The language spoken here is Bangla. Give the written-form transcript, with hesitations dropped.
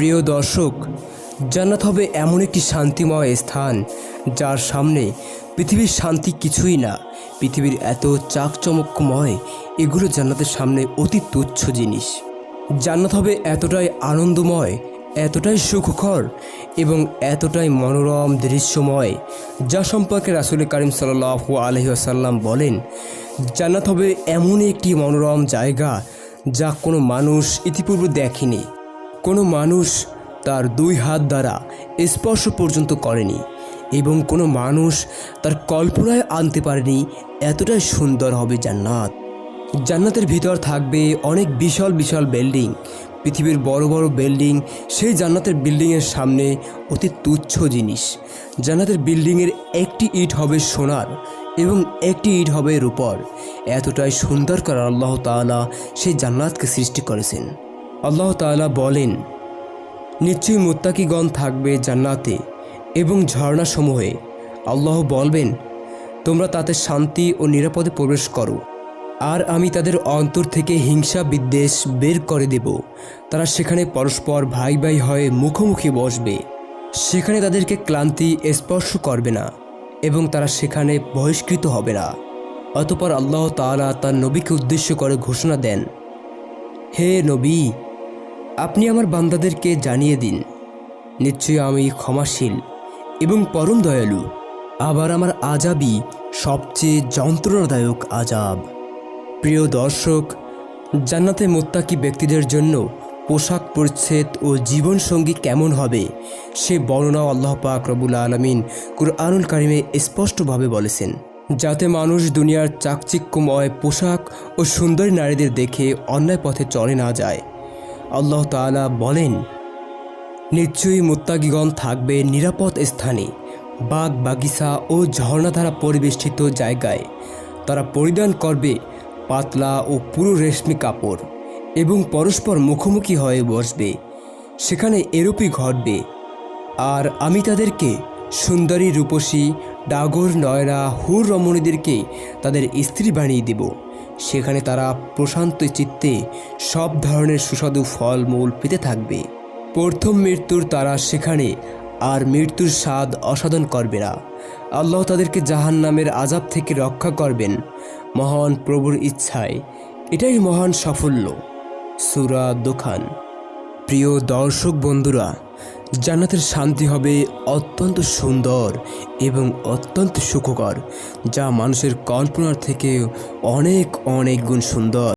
প্রিয় দর্শক, জান্নাত হবে এমন একটি শান্তিময় স্থান যার সামনে পৃথিবীর শান্তি কিছুই না। পৃথিবীর এত চাকচমকময়, এগুলো জান্নাতের সামনে অতি তুচ্ছ জিনিস। জান্নাত হবে এতটাই আনন্দময়, এতটাই সুখকর এবং এতটাই মনোরম দৃশ্যময়, যা সম্পর্কে রাসূল কারীম সাল্লাল্লাহু আলাইহি ওয়াসাল্লাম বলেন, জান্নাত হবে এমন একটি মনোরম জায়গা যা কোনো মানুষ ইতিপূর্বে দেখেনি, কোনো মানুষ তার দুই হাত দ্বারা স্পর্শ পর্যন্ত করেনি এবং কোনো মানুষ তার কল্পনায় আনতে পারেনি। এতটাই সুন্দর হবে জান্নাত। জান্নাতের ভিতর থাকবে অনেক বিশাল বিশাল বিল্ডিং, পৃথিবীর বড় বড় বিল্ডিং। সেই জান্নাতের বিল্ডিংয়ের সামনে অতি তুচ্ছ জিনিস। জান্নাতের বিল্ডিংয়ের একটি ইট হবে সোনার এবং একটি ইট হবে রূপর। এতটাই সুন্দর করে আল্লাহ তাআলা সেই জান্নাতকে সৃষ্টি করেছেন। আল্লাহ তাআলা বলেন, নিশ্চয়ই মুত্তাকিগণ থাকবে জান্নাতে এবং ঝর্ণাসমূহে। আল্লাহ বলবেন, তোমরা তাতে শান্তি ও নিরাপদে প্রবেশ করো, আর আমি তাদের অন্তর থেকে হিংসা বিদ্বেষ বের করে দেব। তারা সেখানে পরস্পর ভাই ভাই হয়ে মুখোমুখি বসবে। সেখানে তাদেরকে ক্লান্তি স্পর্শ করবে না এবং তারা সেখানে বহিষ্কৃত হবে না। অতঃপর আল্লাহ তাআলা তার নবীকে উদ্দেশ্য করে ঘোষণা দেন, হে নবী, আপনি আমার বান্দাদেরকে জানিয়ে দিন, নিশ্চয়ই আমি ক্ষমাশীল এবং পরম দয়ালু। আবার আমার আযাবই সবচেয়ে যন্ত্রণাদায়ক আযাব। প্রিয় দর্শক, জান্নাতে মুত্তাকি ব্যক্তিদের জন্য পোশাক পরিচ্ছদ ও জীবনসঙ্গী কেমন হবে সে বর্ণনাও আল্লাহ পাক রব্বুল আলামিন কুরআনুল কারিমে স্পষ্টভাবে বলেছেন, যাতে মানুষ দুনিয়ার চাকচিক্যময় পোশাক ও সুন্দরী নারীদের দেখে অন্যায় পথে চলে না যায়। আল্লাহ তাআলা বলেন, নিশ্চয়ই মুত্তাকিগণ থাকবে নিরাপদ স্থানে, বাগ বাগিচা ও ঝর্ণা দ্বারা পরিবেষ্টিত জায়গায়। তারা পরিধান করবে পাতলা ও পুরো রেশমি কাপড় এবং পরস্পর মুখোমুখি হয়ে বসবে। সেখানে এরূপই ঘটবে। আর আমি তাদেরকে সুন্দরী রূপসী ডাগর নয়না হুর রমণীদেরকে তাদের স্ত্রী বানিয়ে দেব। সেখানে তারা প্রশান্ত চিত্তে সব ধরনের সুস্বাদু ফলমূল পেতে থাকবে। প্রথম মৃত্যুর তারা সেখানে আর মৃত্যুর স্বাদ আস্বাদন করবে না। আল্লাহ তাদেরকে জাহান্নামের আযাব থেকে রক্ষা করবেন মহান প্রভুর ইচ্ছায়। এটাই মহান সাফল্য। সূরা দুখান। প্রিয় দর্শক বন্ধুরা, জান্নাতের শান্তি হবে অত্যন্ত সুন্দর এবং অত্যন্ত সুখকর, যা মানুষের কল্পনার থেকে অনেক অনেক গুণ সুন্দর।